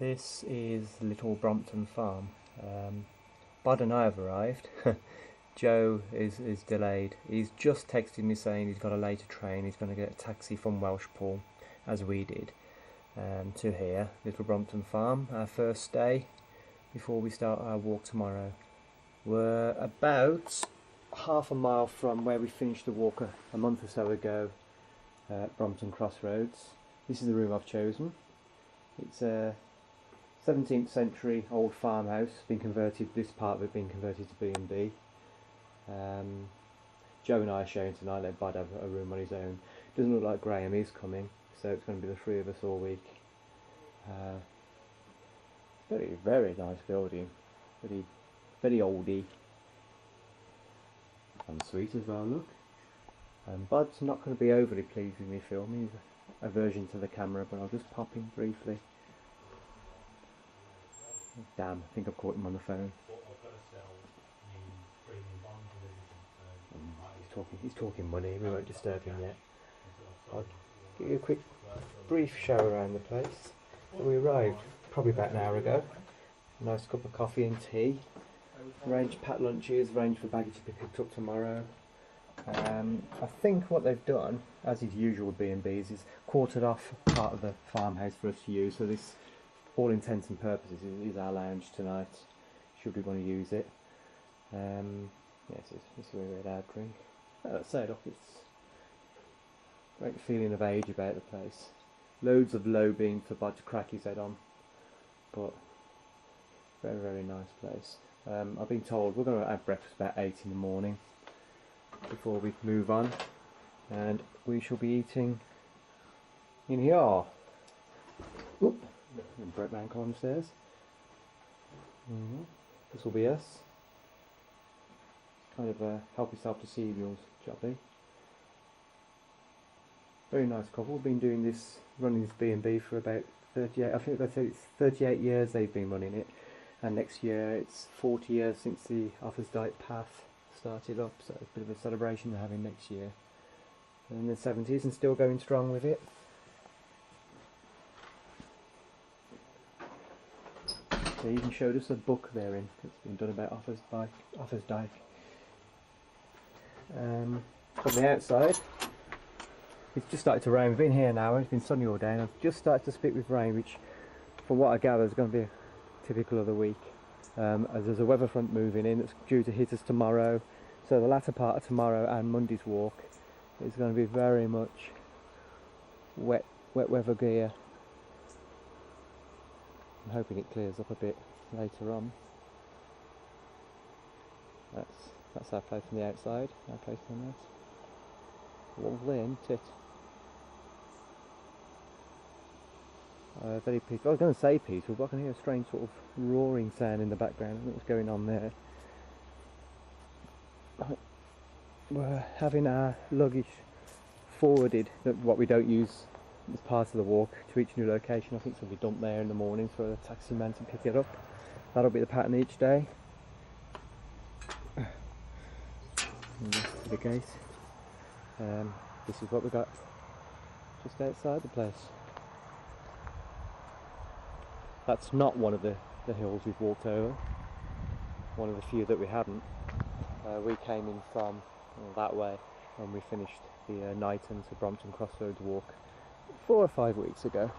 This is little Brompton Farm. Bud and I have arrived. Joe is delayed. He's just texted me saying he's got a later train. He's going to get a taxi from Welshpool, as we did, to here, little Brompton Farm, our first day before we start our walk tomorrow. We're about half a mile from where we finished the walk a month or so ago at Brompton Crossroads. This is the room I've chosen. It's a 17th century old farmhouse, been converted, this part of it being converted to B&B. Joe and I are sharing tonight, let Bud have a room on his own. Doesn't look like Graham is coming, so it's going to be the three of us all week. Very, very nice building, very oldie. And sweet as well, look. Bud's not going to be overly pleased with me filming, he's aversion to the camera, but I'll just pop in briefly. Damn, I think I've caught him on the phone. He's talking money, we won't disturb him yet. I'll give you a quick, brief show around the place. We arrived probably about an hour ago. Nice cup of coffee and tea. Arranged packed lunches, arranged for baggage to be picked up tomorrow. I think what they've done, as is usual with B&Bs, is quartered off part of the farmhouse for us to use. So this, all intents and purposes, is our lounge tonight, should we want to use it. Yes, this is where we had our drink. Let's say, look, it's a great feeling of age about the place. Loads of low beam for Bud to crack his head on, but very, very nice place. I've been told we're going to have breakfast about 8 in the morning before we move on, and we shall be eating in here. Oop, broke my ankle on the stairs. This will be us. Kind of help yourself to see yours, jobby. Very nice couple. We've been doing this, running this B&B for about 38. I think they say it's 38 years they've been running it, and next year it's 40 years since the Offas Dyke path started up. So it's a bit of a celebration they're having next year. And in the 70s and still going strong with it. They even showed us a book they're in. It's been done about Offas Dyke. From the outside, it's just started to rain. We've been here now, it's been sunny all day, and I've just started to spit with rain, which, from what I gather, is going to be typical of the week. As there's a weather front moving in that's due to hit us tomorrow, so the latter part of tomorrow and Monday's walk is going to be very much wet weather gear. I'm hoping it clears up a bit later on. That's our place from the outside, our place on this. Lovely, isn't it? Very peaceful. I was going to say peaceful, but I can hear a strange sort of roaring sound in the background. I don't know what's going on there. We're having our luggage forwarded, what we don't use as part of the walk, to each new location. I think it's going to be dumped there in the morning for a taxi man to pick it up. That'll be the pattern each day. And this is the gate. This is what we got just outside the place. That's not one of the hills we've walked over. One of the few that we haven't. We came in from that way when we finished the Knighton to Brompton Crossroads walk 4 or 5 weeks ago.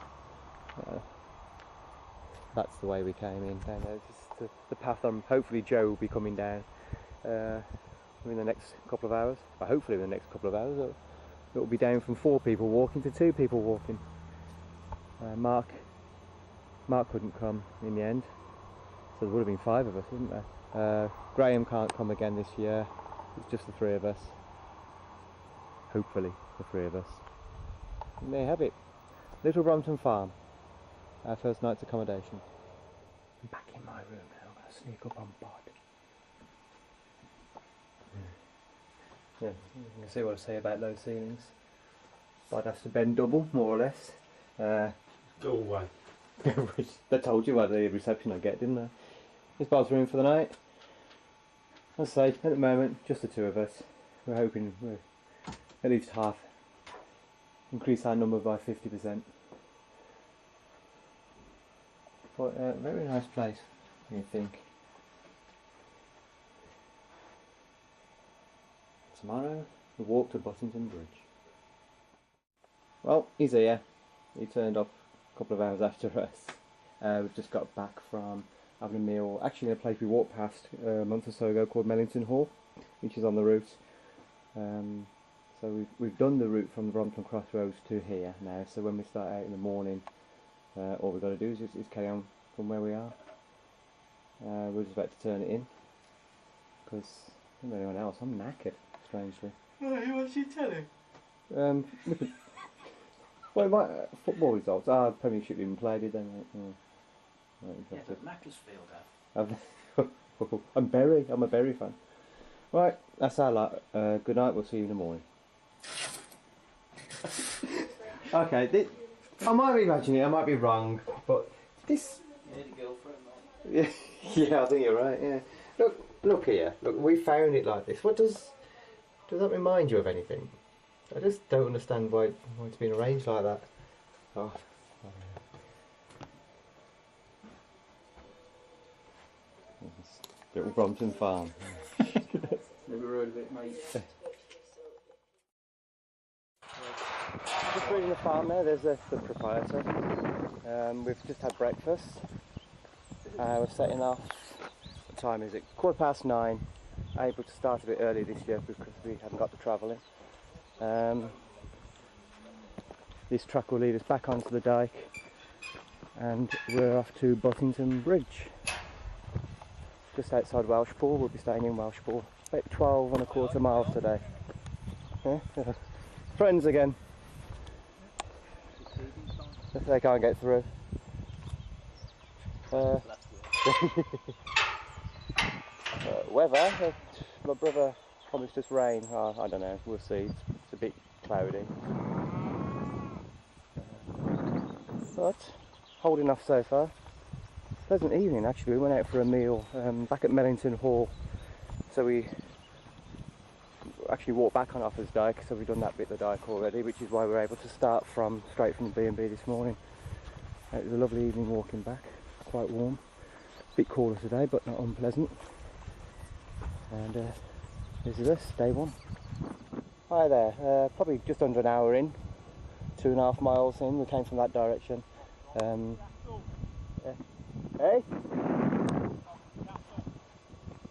That's the way we came in down there. This is the path hopefully Joe will be coming down in the next couple of hours. Well, hopefully in the next couple of hours it will be down from 4 people walking to 2 people walking. Mark couldn't come in the end, so there would have been 5 of us, wouldn't there? Graham can't come again this year. It's just the 3 of us. Hopefully the 3 of us. And there you have it. Little Brompton Farm. Our first night's accommodation. I'm back in my room now. I'm going to sneak up on Bud. Yeah, you can see what I say about low ceilings. Bud has to bend double, more or less. Go away. I told you about the reception I get, didn't I? It's Bud's room for the night. As I say, at the moment, just the 2 of us. We're hoping we're at least half. Increase our number by 50%. But very nice place, you think. Tomorrow, we walk to Buttington Bridge. Well, he's here. He turned up a couple of hours after us. We've just got back from having a meal, actually in a place we walked past a month or so ago called Mellington Hall, which is on the route. So we've done the route from the Brompton Crossroads to here now, so when we start out in the morning, all we've got to do is carry on from where we are. We're just about to turn it in, because I don't know anyone else, I'm knackered, strangely. Oh, what's she telling? Well, football results. Premiership even played, did they? Yeah, but Macclesfield have. I'm a Bury fan. Right, that's our lot. Good night, we'll see you in the morning. Okay, I might be imagining it, I might be wrong, but this... You need a girlfriend, yeah, I think you're right, yeah. Look here, look, we found it like this. What does that remind you of anything? I just don't understand why it's been arranged like that. Oh. Little Brompton Farm. Never heard of it, mate. Just reading the farm there, there's the proprietor. We've just had breakfast. We're setting off. What time is it? 9:15. Able to start a bit early this year because we haven't got the travelling. This truck will lead us back onto the dyke and we're off to Buttington Bridge. Just outside Welshpool, we'll be staying in Welshpool. About 12.25 miles today. Yeah? Friends again. If they can't get through. Weather, my brother promised us rain. I don't know, we'll see. It's a bit cloudy. But holding off so far. Pleasant evening actually. We went out for a meal back at Mellington Hall. So we actually walked back on Offas Dyke, so we've done that bit of the dyke already, which is why we're able to start straight from the B&B this morning. It was a lovely evening walking back, quite warm. A bit cooler today, but not unpleasant. And this is us, day one. Hi there, probably just under an hour in, 2.5 miles in, we came from that direction. Yeah. Hey?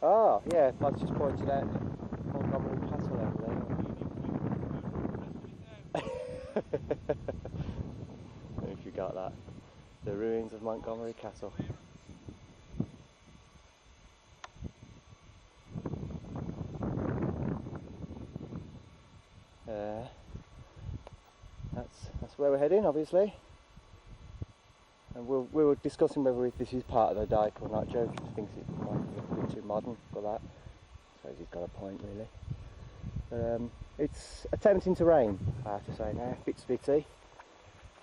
Oh, yeah, I was just pointed out Montgomery Castle over there. If you got that. The ruins of Montgomery Castle. That's where we're heading, obviously. And we were discussing whether this is part of the dyke or not. Joe thinks it might be a bit too modern for that. I suppose he's got a point, really. It's attempting to rain, I have to say now. A bit spitty,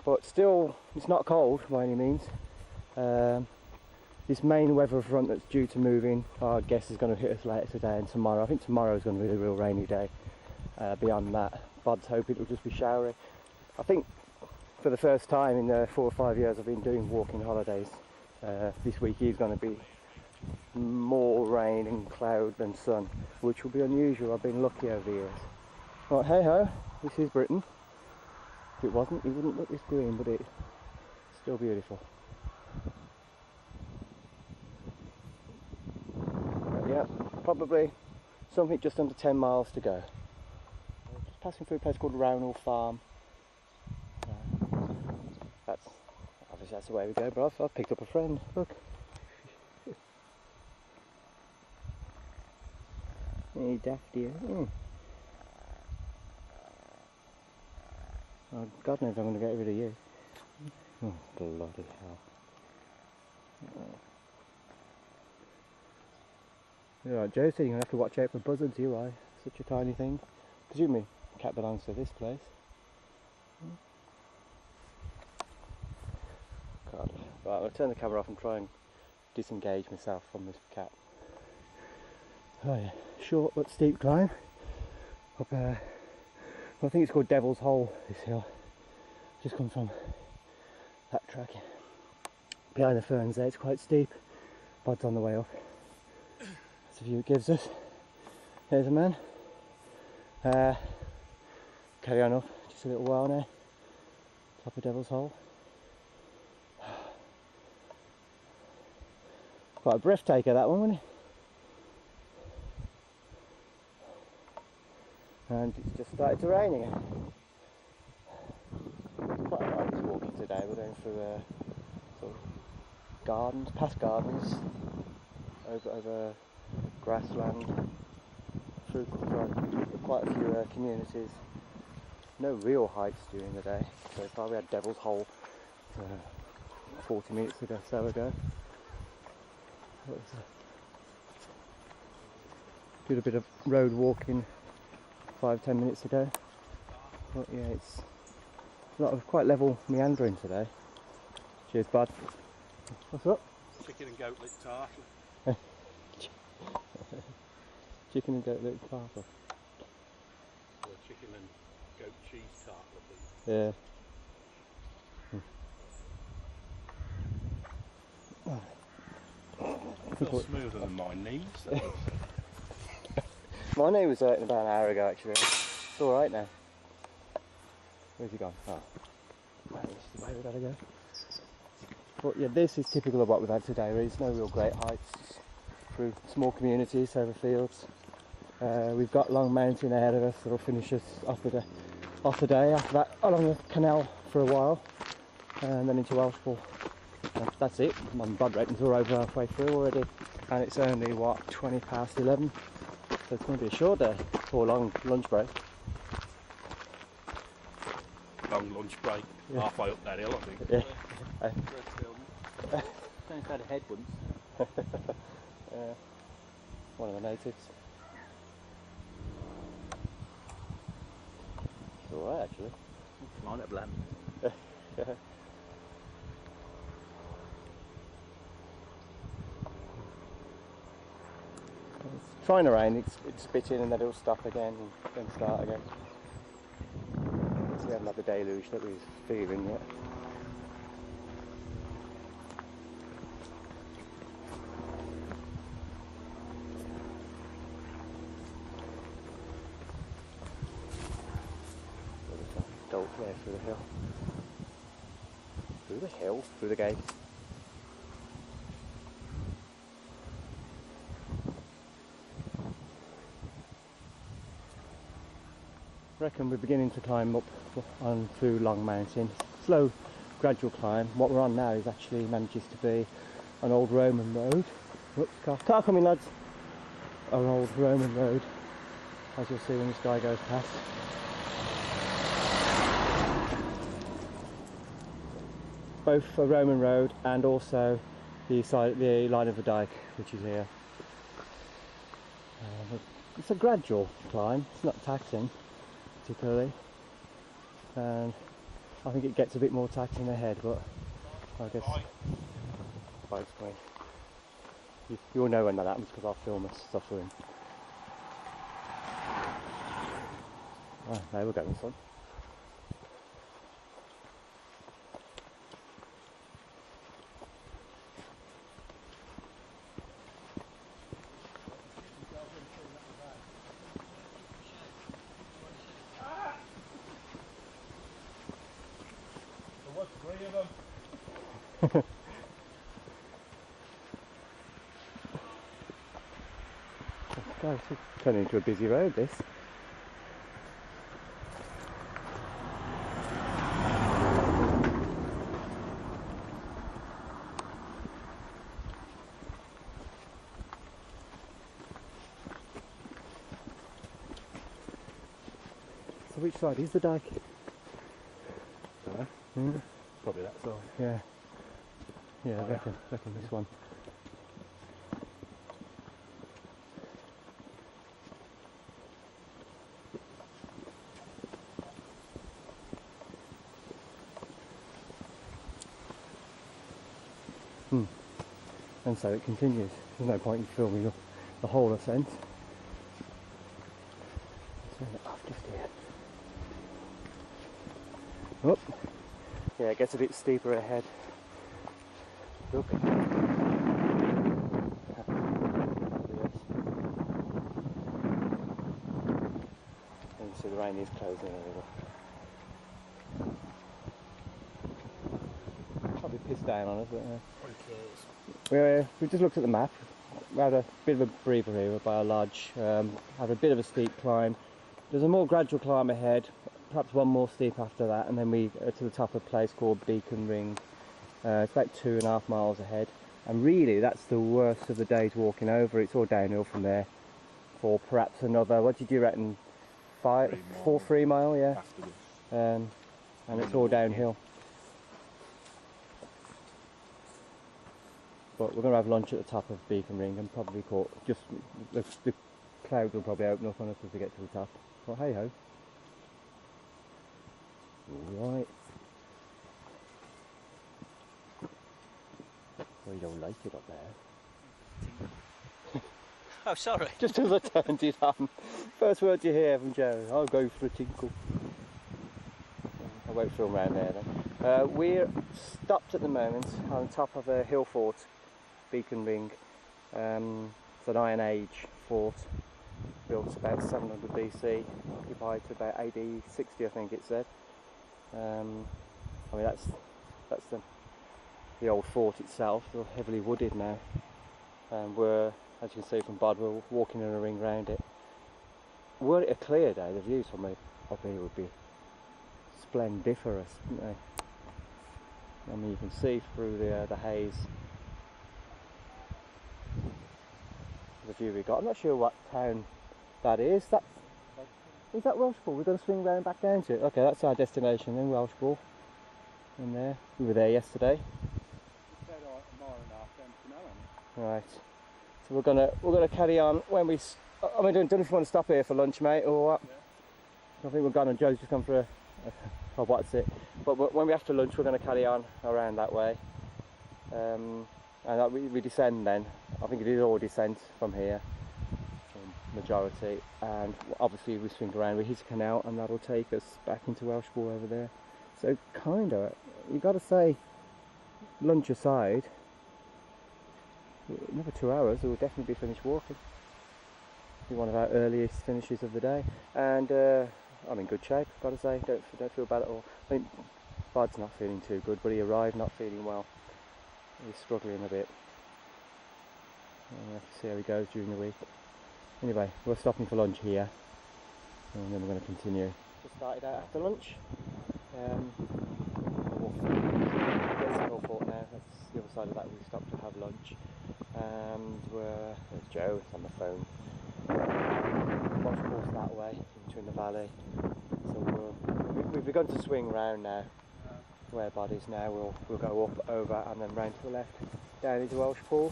but still, it's not cold by any means. This main weather front that's due to move in, I guess, is going to hit us later today and tomorrow. I think tomorrow is going to be the real rainy day. Beyond that, Bod's hope it'll just be showery. I think for the first time in the 4 or 5 years I've been doing walking holidays, this week is going to be more rain and cloud than sun, which will be unusual. I've been lucky over the years. Right, hey ho, this is Britain. If it wasn't, it wouldn't look this green, but it's still beautiful. Yeah, probably something just under 10 miles to go. Just passing through a place called Brompton Farm. Obviously that's the way we go, but I've picked up a friend, look. Hey, daft dear. Oh, God knows I'm going to get rid of you. Oh, bloody hell. You're right, Joe, so you're going to have to watch out for buzzards, you are. Such a tiny thing. Presumably, the cat belongs to this place. God. Right, I'll turn the camera off and try and disengage myself from this cat. Oh yeah, short but steep climb. Up I think it's called Devil's Hole, this hill. Just come from that track. behind the ferns there, it's quite steep. Bud's on the way up. That's the view it gives us. Here's a man. Carry on up, just a little while now. Top of Devil's Hole. Quite a breathtaker that one, wasn't it? And it's just started to rain again. Quite nice walking today. We're going through sort of gardens, past gardens, over grassland, through quite a few communities. No real hikes during the day so far. We had Devil's Hole 40 minutes ago, so ago. Did a bit of road walking 5-10 minutes ago. But yeah, it's a lot of quite level meandering today. Cheers, bud. What's up? Chicken and goat lick tart. Chicken and goat lick tart. Or chicken and goat cheese tart, Yeah. It's smoother than my knees. My knee was hurting about an hour ago actually. It's alright now. Where's he gone? Oh. This is the way we gotta go. But yeah, this is typical of what we've had today. There's no real great hikes, just through small communities, over fields. We've got Long Mountain ahead of us that'll finish us off the day. After that, along the canal for a while, and then into Welshpool. That's it. My blood ratings are over halfway through already, and it's only what, 20 past 11. So it's going to be a short day, or long lunch break. Long lunch break, yeah. Halfway up that hill, I think. Yeah. Don't had a head once. Yeah. One of the natives. It's alright actually. Mine at Blam. Yeah. It's trying to rain, it's spitting and then it'll stop again and then start again. We haven't had the deluge that we was fearing yet. Dolt there through the hill. Through the hill? Through the gate. I reckon we're beginning to climb up on through Long Mountain. Slow, gradual climb. What we're on now is actually manages to be an old Roman road. Whoops, car coming, lads. An old Roman road, as you'll see when this guy goes past. Both a Roman road and also the line of the dike, which is here. It's a gradual climb. It's not taxing particularly, and I think it gets a bit more taxing ahead, but I guess bites me. You'll know when that happens because I'll film us suffering. Oh, now we're going, son. It's turning into a busy road, this. So which side is the dike? Probably that side. Yeah. Yeah, I reckon this one. And so it continues. There's no point in filming the whole ascent. Turn it off just here. Oh. Yeah, it gets a bit steeper ahead. Look. And so the rain is closing a little. Probably pissed down on us, but we just looked at the map. We had a bit of a breather here by a lodge. Had a bit of a steep climb. There's a more gradual climb ahead, perhaps one more steep after that, and then we are to the top of a place called Beacon Ring. It's about 2.5 miles ahead, and really that's the worst of the day's walking over. It's all downhill from there for perhaps another, what did you reckon, 3 mile, yeah, and it's all downhill. But we're going to have lunch at the top of Beacon Ring and probably just the clouds will probably open up on us as we get to the top. But hey ho. Right. Well, you don't like it up there. Oh, sorry. Just as I turned it on. First word you hear from Joe, I'll go for a tinkle. I won't film around there then. We're stopped at the moment on top of a hill fort, Beacon Ring. It's an Iron Age fort, built about 700 BC, occupied to about AD 60 I think it said. I mean that's the old fort itself. It's all heavily wooded now, and we're, as you can see from Bod, we're walking in a ring round it. Were it a clear day, the views from up here would be splendiferous, wouldn't they? I mean, you can see through the haze the view we got. I'm not sure what town that is. Is that Welshpool? We're going to swing round back down to it. Okay, that's our destination in Welshpool. In there, we were there yesterday. It's about a mile and a half down to Canal. Right. So we're gonna carry on when we. I mean, don't know if you want to stop here for lunch, mate, or what. Yeah. I think we're gone, and Joe's just come for a what's it. But when we have to lunch, we're going to carry on around that way. And we descend then. I think it is all descent from here, majority. And obviously we swing around, we hit a canal, and that'll take us back into Welshpool over there. So kinda, you got to say, lunch aside, another 2 hours we'll definitely be finished walking. Be one of our earliest finishes of the day, and I'm in good shape, got to say. Don't feel bad at all. I think Bud's not feeling too good, but he arrived not feeling well. He's struggling a bit. We'll have to see how he goes during the week. Anyway, we're stopping for lunch here, and then we're going to continue. Just started out after lunch. There's Fort now. That's the other side of that. We stopped to have lunch, and there's Joe on the phone. Watch course that way between the valley. So we've begun to swing round now. Where Bod is now, we'll go up, over, and then round to the left, down into Welshpool,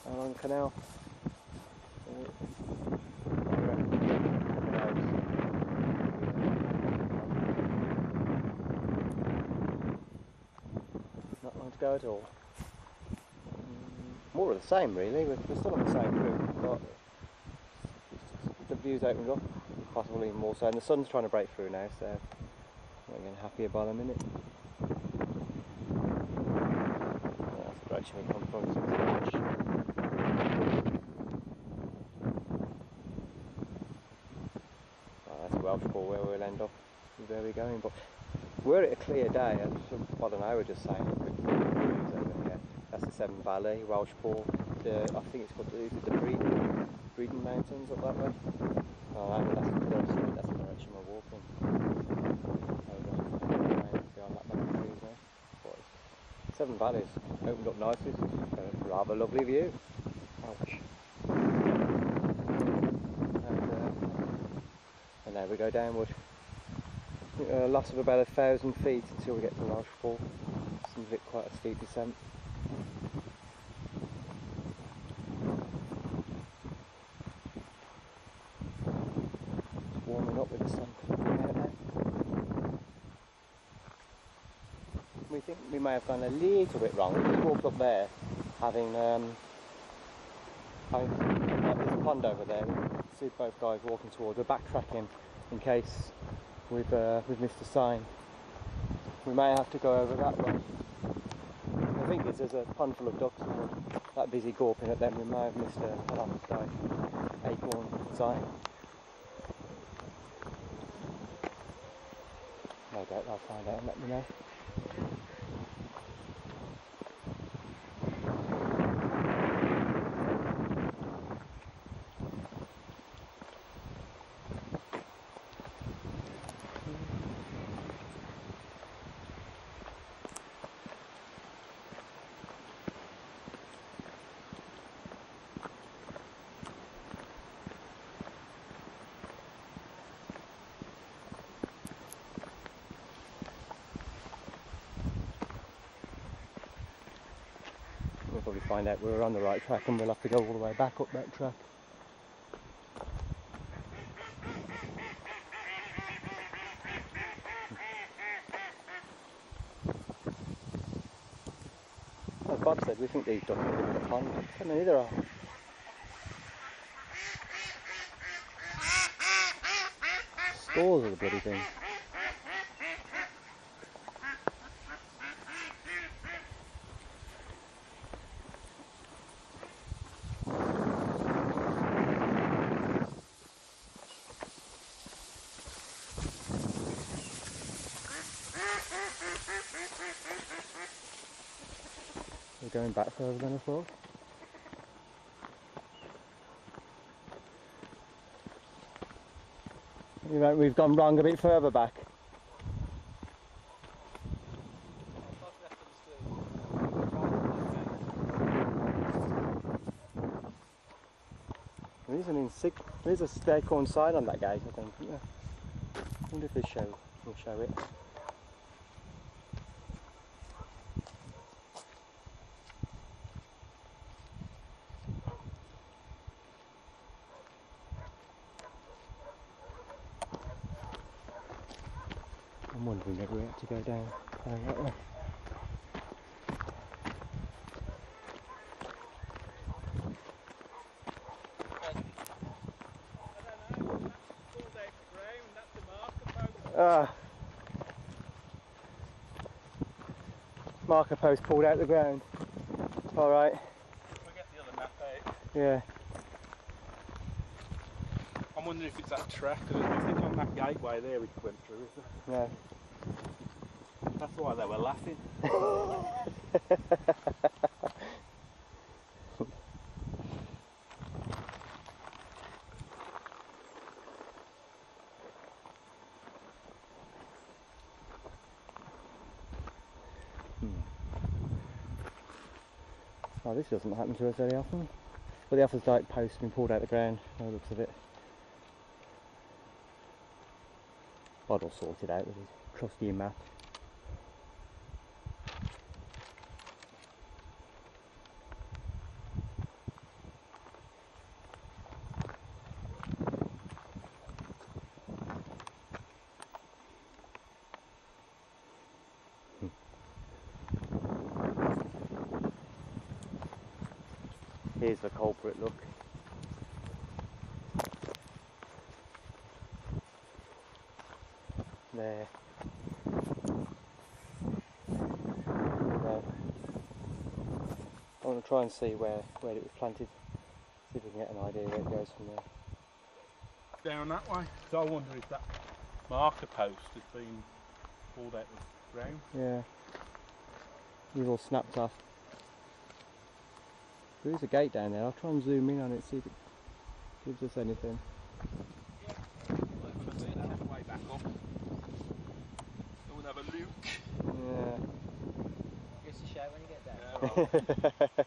along the canal. Not long to go at all. More of the same, really. We're still on the same route, but the view's opened up, possibly even more so, and the sun's trying to break through now, so I'm getting happier by the minute. That's the direction we come from since lunch. That's Welshpool, where we'll end up, where we're going. But were it a clear day, as Bod and I were just saying, over here. That's the Severn Valley, Welshpool. I think it's called the Breeden Mountains up that way. Oh, that's the direction we're walking. On that many trees now. But Severn Valley's opened up nicely. It's a rather lovely view. Ouch. And there we go downward. A loss of about 1,000 feet until we get to Welshpool. Seems a bit quite a steep descent. It's warming up with the sun coming out now. We think we may have gone a little bit wrong. We just walked up there, having there's a pond over there. We see both guys walking towards. We're backtracking in case we've missed a sign. We may have to go over that way. There's think there's a pond full of ducks, and that busy gawping at them, we may have missed an Offas Dyke acorn sign. No doubt I'll find out and let me know. We'll probably find out we're on the right track and we'll have to go all the way back up that track. As Bob said, we think these ducks live in the pond. How many there are? Scores of the bloody thing. We're going back further than I thought. We've gone wrong a bit further back. There's a acorn sign on that gate, I think. Yeah. I wonder if this will show it. I'm wondering if we have to go down that way. Marker post pulled out the ground. Alright. We'll get the other map out. Yeah. I'm wondering if it's that track, because I think on that gateway there we went through, is there? No. That's why they were laughing. Oh, this doesn't happen to us very often. But the Offas Dyke post has been pulled out the ground, by the looks of it. I'd all sorted out with his trusty map. Here's the culprit, look. There. I want to try and see where it was planted. See if we can get an idea where it goes from there. Down that way. So I wonder if that marker post has been pulled out of the ground. Yeah. These all snapped off. There is a gate down there. I'll try and zoom in on it, see if it gives us anything. Yeah. Way back up. So we'll have a look. Yeah. Give us a shout when you get there.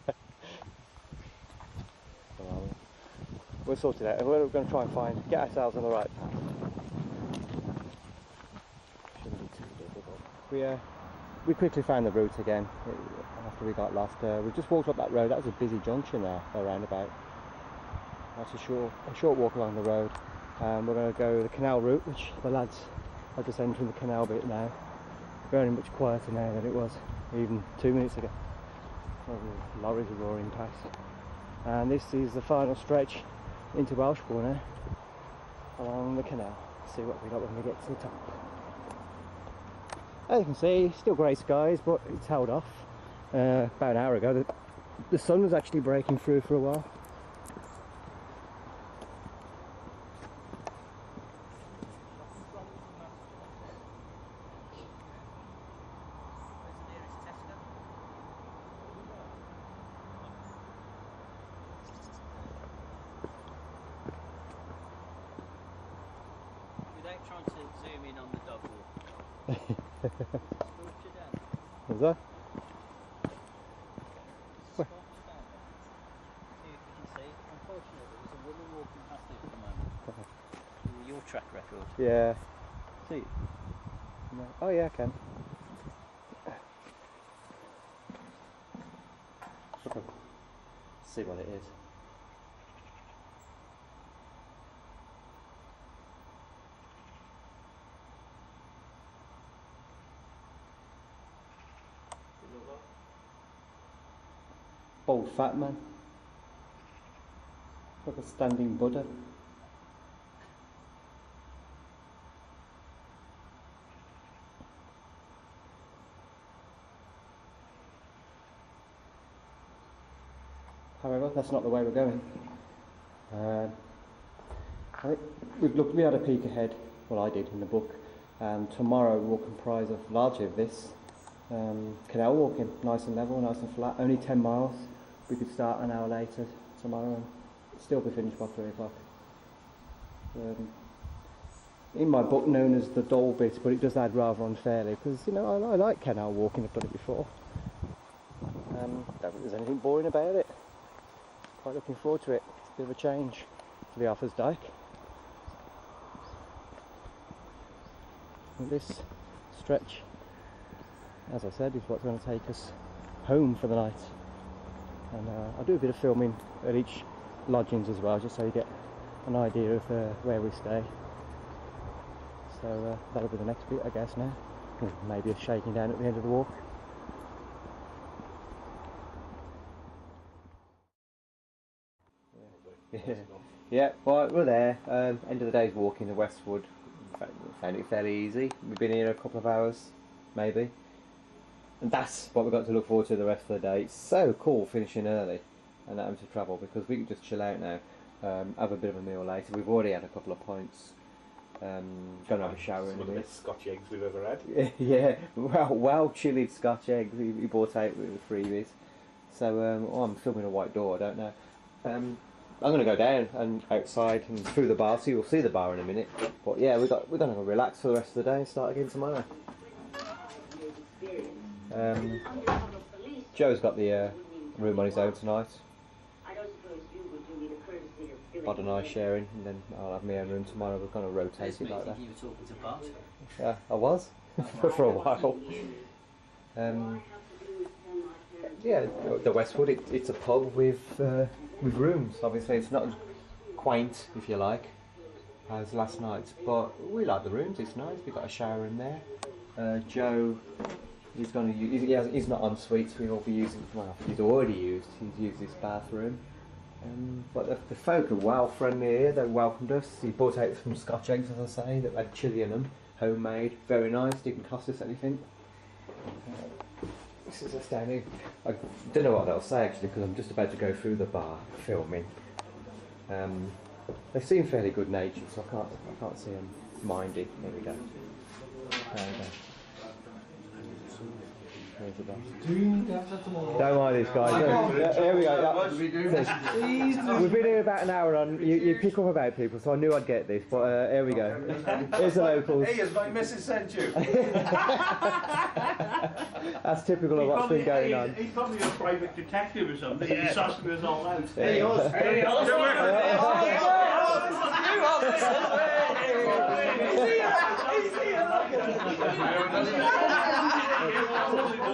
Yeah, Well, we'll sort it out. We're going to try and get ourselves on the right path. Shouldn't be too difficult. We quickly found the route again after we got lost. We just walked up that road. That was a busy junction there, the roundabout. That's a short walk along the road. We're going to go the canal route, which the lads are just entering the canal bit now. Very much quieter now than it was even 2 minutes ago. Lorries are roaring past. And this is the final stretch into Welshpool now, along the canal. See what we got when we get to the top. As you can see, still grey skies, but it's held off. about an hour ago. The sun was actually breaking through for a while. Without trying to zoom in on the dog walk. Was that? See if you can see. Unfortunately, there's a woman walking past it at the moment. Your track record. Yeah. See? No. Oh yeah, I can. See what it is. Bald fat man. Like a standing Buddha. However, that's not the way we're going. I think we had a peek ahead, well I did in the book, and tomorrow will comprise of largely of this. Canal walking, nice and level, nice and flat, only 10 miles. We could start an hour later tomorrow and still be finished by 3 o'clock. In my book known as the dull bit, but it does add rather unfairly because, you know, I like canal walking, I've done it before. Don't think there's anything boring about it. Quite looking forward to it. It's a bit of a change for the Offas Dyke. And this stretch, as I said, is what's going to take us home for the night. And I'll do a bit of filming at each lodgings as well, just so you get an idea of where we stay. So that'll be the next bit, I guess, now. Maybe a shaking down at the end of the walk. Yeah, well, we're there. End of the day's walking to Westwood. Found it fairly easy. We've been here a couple of hours, maybe. And that's what we've got to look forward to the rest of the day. It's so cool finishing early and not having to travel, because we can just chill out now, have a bit of a meal later. We've already had a couple of pints. Gonna have a shower in a minute. Scotch eggs we've ever had. Yeah, well chilled Scotch eggs he bought out with the freebies. So I'm filming a white door, I don't know. I'm going to go down and outside and through the bar, so you'll see the bar in a minute. But yeah, we're going to go relax for the rest of the day and start again tomorrow. Joe's got the room on his own tonight. Bod and I sharing, and then I'll have my own room tomorrow. We're going to rotate it like that. You were talking to Bart. Yeah, I was for a while. Yeah, the Westwood. It's a pub with rooms. Obviously, it's not as quaint, if you like, as last night's, but we like the rooms. It's nice. We've got a shower in there. Joe, he's going to use. He's not en suite, so he'll be using. Well, he's already used. He's used this bathroom. But the folk are well friendly here. They welcomed us. He brought out some Scotch eggs, as I say, that had chilli in them, homemade, very nice. Didn't cost us anything. This is us down here. I don't know what they'll say actually, because I'm just about to go through the bar filming. They seem fairly good natured, so I can't see them minding. There we go. There we go. There's the bar. Don't mind these guys. Here we go. We've been here about an hour on. You pick up about people, so I knew I'd get this. But here we go. Here's the locals. Hey, has my missus sent you? That's typical of what's been going on. He's probably a private detective or something. Yeah. He's sussing us all out. Hey,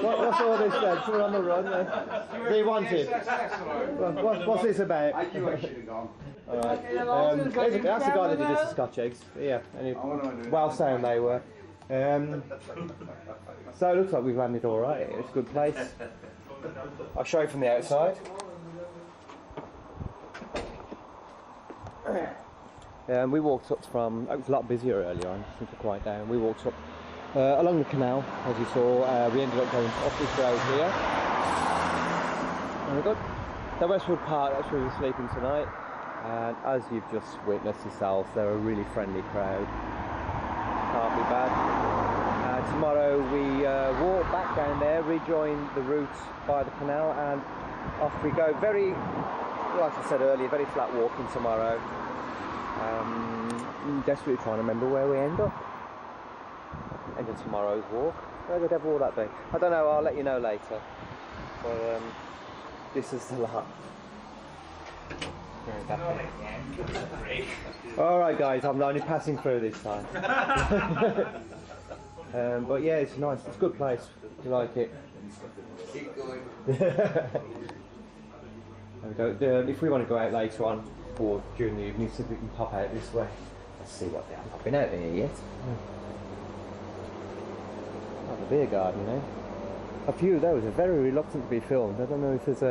What's all this then? We're on the run. They wanted. What's this about? I knew I should have gone. Alright. That's the guy that did us the Scotch eggs. Yeah, well sound they were. So it looks like we've landed alright. It's a good place. I'll show you from the outside. We walked up from, it was a lot busier earlier on, things were quite down. We walked up along the canal, as you saw. We ended up going up this road here, And we've got the Westwood Park, that's where we're sleeping tonight. And as you've just witnessed yourselves, they're a really friendly crowd. Can't be bad. Tomorrow we walk back down there, rejoin the route by the canal, and off we go. Very, like I said earlier, very flat walking tomorrow. I'm desperately trying to remember where we end up. End of tomorrow's walk. Where the devil will that be? I don't know, I'll let you know later. But this is the lot. Alright guys, I'm only passing through this time. But yeah, it's nice, it's a good place. You like it? Keep going. There we go. If we want to go out later on or during the evening, see if we can pop out this way. Let's see what they are. I've not been out here yet. Oh, the beer garden, eh? A few of those are very reluctant to be filmed. I don't know if there's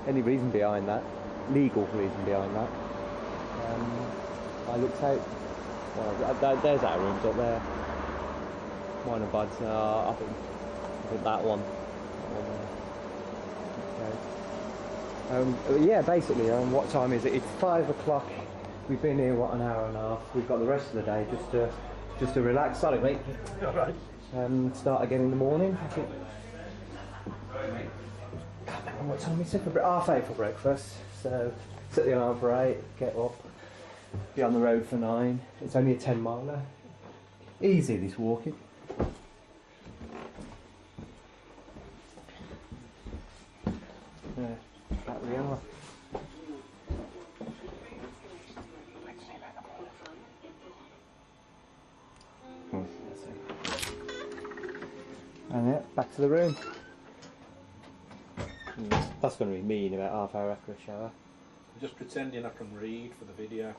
any reason behind that, legal reason behind that. I looked out. Well, there's our rooms up there. Mine and Bud's. I think that one. Okay. Yeah, basically, what time is it? It's 5 o'clock. We've been here, what, an hour and a half. We've got the rest of the day just to relax. Sorry, mate. All right. Start again in the morning. I think. Can't remember what time we said for 8:30 for breakfast. So set the alarm for 8. Get up. Be on the road for 9. It's only a 10-miler. Easy, this walking. That we are. And yeah, back to the room. That's going to be me in about half hour after a shower. I'm just pretending I can read for the video.